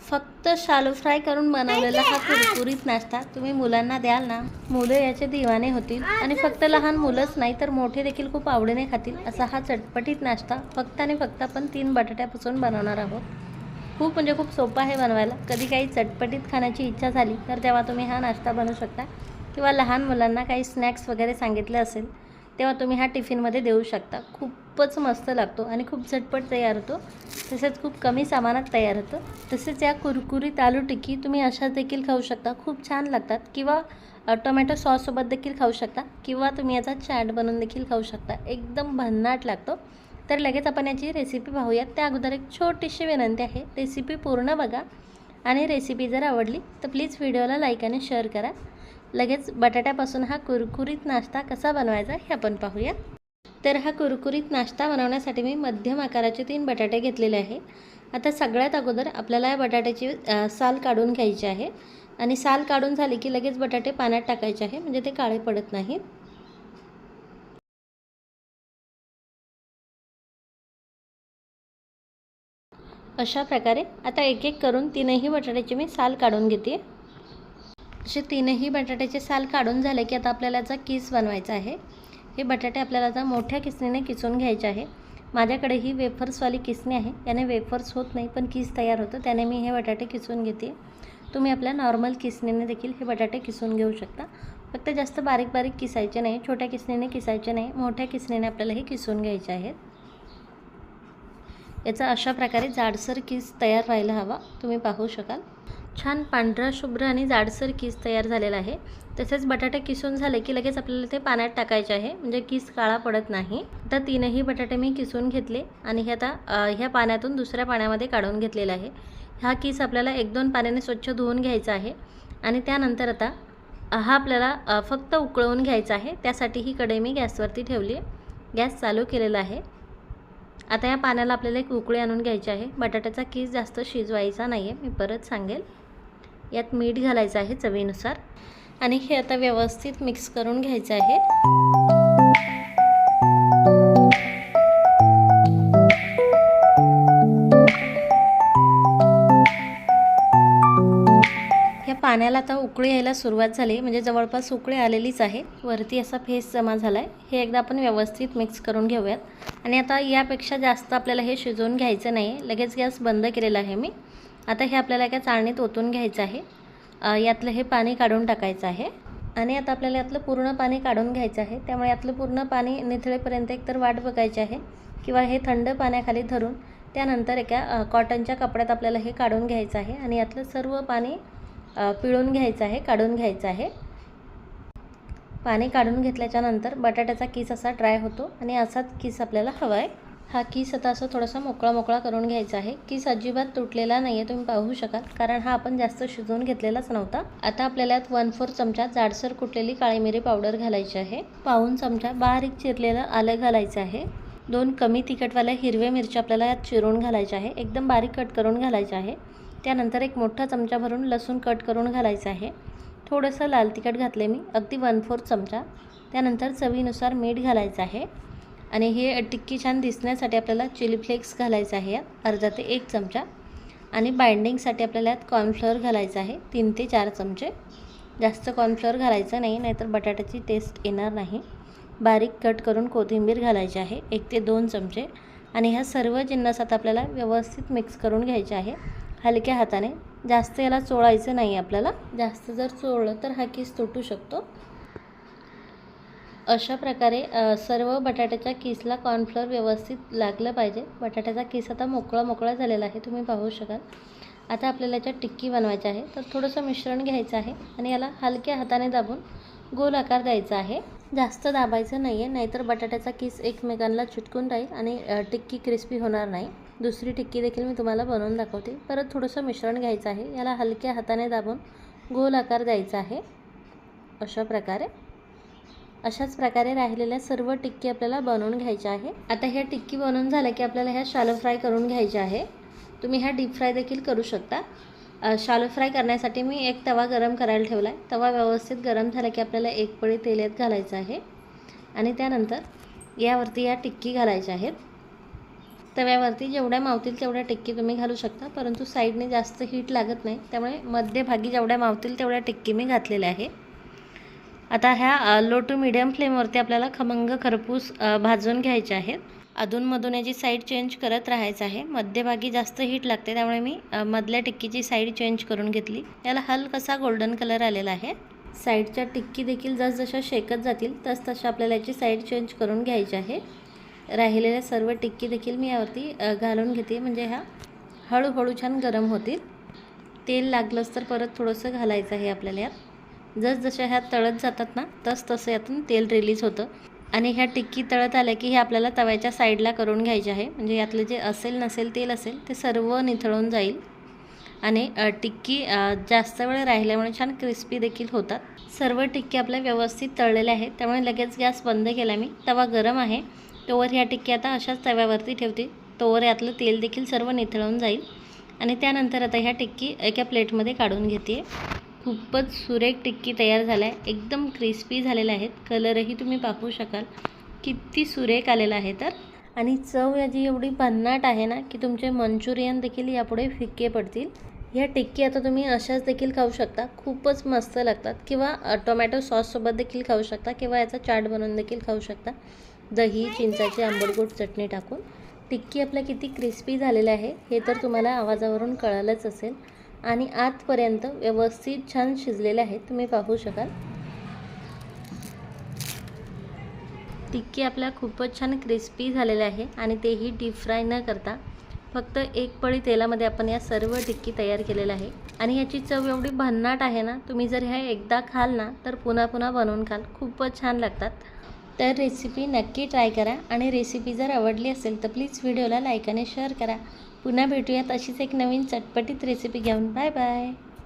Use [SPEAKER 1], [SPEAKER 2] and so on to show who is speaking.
[SPEAKER 1] फक्त shallow fry करून बनवलेला हा कुरकुरीत नाश्ता तुम्ही मुलांना द्याल ना, मुलं याचे दिवाने होतील आणि फक्त लहान मुलंच नाही तर मोठे देखील खूप आवडीने खातील असा हा चटपटीत नाश्ता फक्त आणि फक्त आपण 3 बटाट्यापासून बनवणार आहोत. खूप म्हणजे खूप सोपं आहे बनवायला. कधी काही चटपटीत खाण्याची इच्छा झाली तर तेव्हा तुम्ही हा नाश्ता बनवू शकता किंवा लहान मुलांना काही स्नॅक्स वगैरे सांगितले असेल तेव्हा तुम्ही हा टिफिनमध्ये देऊ शकता. खूपच मस्त लागतो आणि खूप झटपट तयार होतो, तसेच खूप कमी सामानात तयार होतं. तसेच या कुरकुरीत आलू टिक्की तुम्ही अशाच देखील खाऊ शकता, खूप छान लागतात. किंवा टोमॅटो सॉससोबत देखील खाऊ शकता किंवा तुम्ही याचा चाट बनवून देखील खाऊ शकता. एकदम भन्नाट लागतो. तर लगेच आपण याची रेसिपी पाहूयात. त्या अगोदर एक छोटीशी विनंती आहे, रेसिपी पूर्ण बघा आणि रेसिपी जर आवडली तर प्लीज व्हिडिओला लाईक आणि शेअर करा. लगेच बटाट्यापासून हा कुरकुरीत नाश्ता कसा बनवायचा हे आपण पाहूया. तर हा कुरकुरीत नाश्ता बनवण्यासाठी मी मध्यम आकाराचे 3 बटाटे घेतलेले आहे. आता सगळ्यात अगोदर आपल्याला या बटाट्याची साल काढून घ्यायची आहे आणि साल काढून झाली की लगेच बटाटे पाण्यात टाकायचे आहे, म्हणजे ते काळे पडत नाहीत. अशा प्रकारे आता एक एक करून 3ही बटाट्याची मी साल काढून घेते. असे 3ही बटाट्याचे साल काढून झाले की आता आपल्याला याचा किस बनवायचा आहे. हे बटाटे आपल्याला आता मोठ्या किसणीने किसून घ्यायचे आहे. माझ्याकडे ही वेफर्सवाली किसणी आहे, याने वेफर्स होत नाही पण किस तयार होतं, त्याने मी हे बटाटे किसून घेते. तुम्ही आपल्या नॉर्मल किसणीने देखील हे बटाटे किसून घेऊ शकता. फक्त जास्त बारीक बारीक किसायचे नाही, छोट्या किसणीने किसायचे नाही, मोठ्या किसणीने आपल्याला हे किसून घ्यायचे आहेत. याचा अशा प्रकारे जाडसर किस तयार व्हायला हवा, तुम्ही पाहू शकाल. छान पांढरा शुभ्र आणि जाडसर किस तयार झालेला आहे. तसेच बटाटे किसून झाले की लगेच आपल्याला ते पाण्यात टाकायचे आहे, म्हणजे किस काळा पडत नाही. आता 3ही बटाटे मी किसून घेतले आणि हे आता ह्या पाण्यातून दुसऱ्या पाण्यामध्ये काढून घेतलेला आहे. हा किस आपल्याला 1-2 पाण्याने स्वच्छ धुवून घ्यायचा आहे आणि त्यानंतर आता हा आपल्याला फक्त उकळवून घ्यायचा आहे. त्यासाठी ही कढई मी गॅसवरती ठेवली आहे, गॅस चालू केलेला आहे. आता या पाण्याला आपल्याला एक उकळी आणून घ्यायची आहे. बटाट्याचा किस जास्त शिजवायचा नाही आहे, मी परत सांगेल. यात मीठ घालायचं आहे चवीनुसार आणि हे आता व्यवस्थित मिक्स करून घ्यायचं आहे. या पाण्याला आता उकळी यायला सुरुवात झाली, म्हणजे जवळपास उकळी आलेलीच आहे. वरती असा फेस जमा झाला आहे. हे एकदा आपण व्यवस्थित मिक्स करून घेऊयात आणि आता यापेक्षा जास्त आपल्याला हे शिजवून घ्यायचं नाही. लगेच गॅस बंद केलेला आहे मी. आता हे आपल्याला एका चाळणीत ओतून घ्यायचं आहे. यातलं हे पाणी काढून टाकायचं आहे आणि आता आपल्याला यातलं पूर्ण पाणी काढून घ्यायचं आहे. त्यामुळे यातलं पूर्ण पाणी निथळेपर्यंत एकतर वाट बघायची आहे किंवा हे थंड पाण्याखाली धरून त्यानंतर एका कॉटनच्या कपड्यात आपल्याला हे काढून घ्यायचं आहे आणि यातलं सर्व पाणी पिळून घ्यायचं आहे, काढून घ्यायचं आहे. पाणी काढून घेतल्याच्या नंतर बटाट्याचा किस असा ड्राय होतो आणि असाच किस आपल्याला हवा आहे. हा किस आता असं थोडासा मोकळा मोकळा करून घ्यायचा आहे. किस अजिबात तुटलेला नाही आहे, तुम्ही पाहू शकाल, कारण हा आपण जास्त शिजवून घेतलेलाच नव्हता. आता आपल्याला यात 1/4 चमचा जाडसर कुटलेली काळी मिरी पावडर घालायची आहे. 1/2 चमचा बारीक चिरलेलं आलं घालायचं आहे. 2 कमी तिखटवाल्या हिरव्या मिरच्या आपल्याला यात चिरून घालायच्या आहे, एकदम बारीक कट करून घालायच्या आहे. त्यानंतर एक मोठा चमचा भरून लसूण कट करून घालायचं आहे. थोडंसं लाल तिखट घातले मी, अगदी 1/4 चमचा. त्यानंतर चवीनुसार मीठ घालायचं आहे आणि हे टिक्की छान दिसण्यासाठी आपल्याला चिली फ्लेक्स घालायचं आहे यात अर्धा ते 1 चमचा आणि बाइंडिंगसाठी आपल्याला यात कॉर्नफ्लोअर घालायचं आहे 3 ते 4 चमचे. जास्त कॉर्नफ्लोअर घालायचं नाही, नाहीतर बटाट्याची टेस्ट येणार नाही. बारीक कट करून कोथिंबीर घालायची आहे 1 ते 2 चमचे आणि ह्या सर्व जिन्नसात आपल्याला व्यवस्थित मिक्स करून घ्यायचे आहे हलक्या हाताने. जास्त याला चोळायचं नाही आपल्याला, जास्त जर चोळलं तर हा किस तुटू शकतो. अशा प्रकारे सर्व बटाट्याच्या किसला कॉर्नफ्लोअर व्यवस्थित लागलं पाहिजे. बटाट्याचा किस आता मोकळा मोकळा झालेला आहे, तुम्ही पाहू शकाल. आता आपल्याला याच्यात टिक्की बनवायची आहे, तर थोडंसं मिश्रण घ्यायचं आहे आणि याला हलक्या हाताने दाबून गोल आकार द्यायचा आहे. जास्त दाबायचं नाही आहे, नाहीतर बटाट्याचा किस एकमेकांना चिटकून राहील आणि टिक्की क्रिस्पी होणार नाही. दुसरी टिक्की देखील मी तुम्हाला बनवून दाखवते. परत थोडंसं मिश्रण घ्यायचं आहे, याला हलक्या हाताने दाबून गोल आकार द्यायचा आहे. अशाच प्रकारे राहिलेल्या सर्व टिक्की आपल्याला बनवून घ्यायच्या आहे. आता ह्या टिक्की बनवून झाल्या की आपल्याला ह्या शालो फ्राय करून घ्यायच्या आहे. तुम्ही ह्या डीप फ्राय देखील करू शकता. शालो फ्राय करण्यासाठी मी एक तवा गरम करायला ठेवला आहे. तवा व्यवस्थित गरम झाला की आपल्याला एक पळी तेल यात घालायचं आहे आणि त्यानंतर यावरती या टिक्की घालायच्या आहेत. तव्यावरती जेवढ्या मावतील तेवढ्या टिक्की तुम्ही घालू शकता, परंतु साईडने जास्त हीट लागत नाही, त्यामुळे मध्यभागी जेवढ्या मावतील तेवढ्या टिक्की मी घातलेल्या आहे. आता ह्या लो टू मीडियम फ्लेमवरती आपल्याला खमंग खरपूस भाजून घ्यायचे आहेत. अधूनमधून याची साईड चेंज करत राहायचं आहे. मध्यभागी जास्त हीट लागते, त्यामुळे मी मधल्या टिक्कीची साईड चेंज करून घेतली. याला हलकासा गोल्डन कलर आलेला आहे. साईडच्या टिक्की देखील जसजशा शेकत जातील तसतशा आपल्याला याची साईड चेंज करून घ्यायची आहे. राहिलेल्या सर्व टिक्की देखील मी यावरती घालून घेते, म्हणजे ह्या हळूहळू छान गरम होतील. तेल लागलंच तर परत थोडंसं घालायचं आहे आपल्याला यात. जसजशा ह्या तळत जातात ना तसं यातून तेल रिलीज होतं. आणि ह्या टिक्की तळत आल्या की हे आपल्याला तव्याच्या साईडला करून घ्यायचे आहे, म्हणजे यातलं जे असेल नसेल तेल असेल ते सर्व निथळून जाईल. आणि टिक्की जास्त वेळ राहिल्यामुळे छान क्रिस्पी देखील होतात. सर्व टिक्की आपल्या व्यवस्थित तळलेल्या आहेत, त्यामुळे लगेच गॅस बंद केला मी. तवा गरम आहे तोवर ह्या टिक्की आता अशाच तव्यावरती ठेवते, तोवर यातलं तेल देखील सर्व निथळून जाईल. आणि त्यानंतर आता ह्या टिक्की एका प्लेटमध्ये काढून घेते. खूपच सुरेख टिक्की तयार झाल्या आहे, एकदम क्रिस्पी झालेल्या आहेत. कलरही तुम्ही पाहू शकाल किती सुरेख आलेला आहे. तर आणि चव याची एवढी भन्नाट आहे ना की तुमचे मंचुरियन देखील यापुढे फिक्के पडतील. ह्या टिक्की आता तुम्ही अशाच देखील खाऊ शकता, खूपच मस्त लागतात. किंवा टोमॅटो सॉससोबत देखील खाऊ शकता, किंवा याचा चाट बनवून देखील खाऊ शकता, दही चिंचाची आंबटगोड चटणी टाकून. टिक्की आपल्या किती क्रिस्पी झालेल्या आहे हे तर तुम्हाला आवाजावरून कळालंच असेल. आणि आतपर्यंत व्यवस्थित छान शिजलेले आहेत, तुम्ही पाहू शकाल. टिक्की आपल्या खूपच छान क्रिस्पी झालेल्या आहे आणि तेही डीप फ्राय न करता फक्त एक पळी तेलामध्ये आपण या सर्व टिक्की तयार केलेल्या आहे. आणि याची चव एवढी भन्नाट आहे ना, तुम्ही जर ह्या एकदा खाल ना तर पुन्हा पुन्हा बनवून खाल, खूपच छान लागतात. तर रेसिपी नक्की ट्राय करा. आणि रेसिपी जर आवडली असेल तर प्लीज व्हिडिओला लाईक आणि शेअर करा. पुन्हा भेटूयात अशीच एक नवीन चटपटीत रेसिपी घेऊन. Bye bye.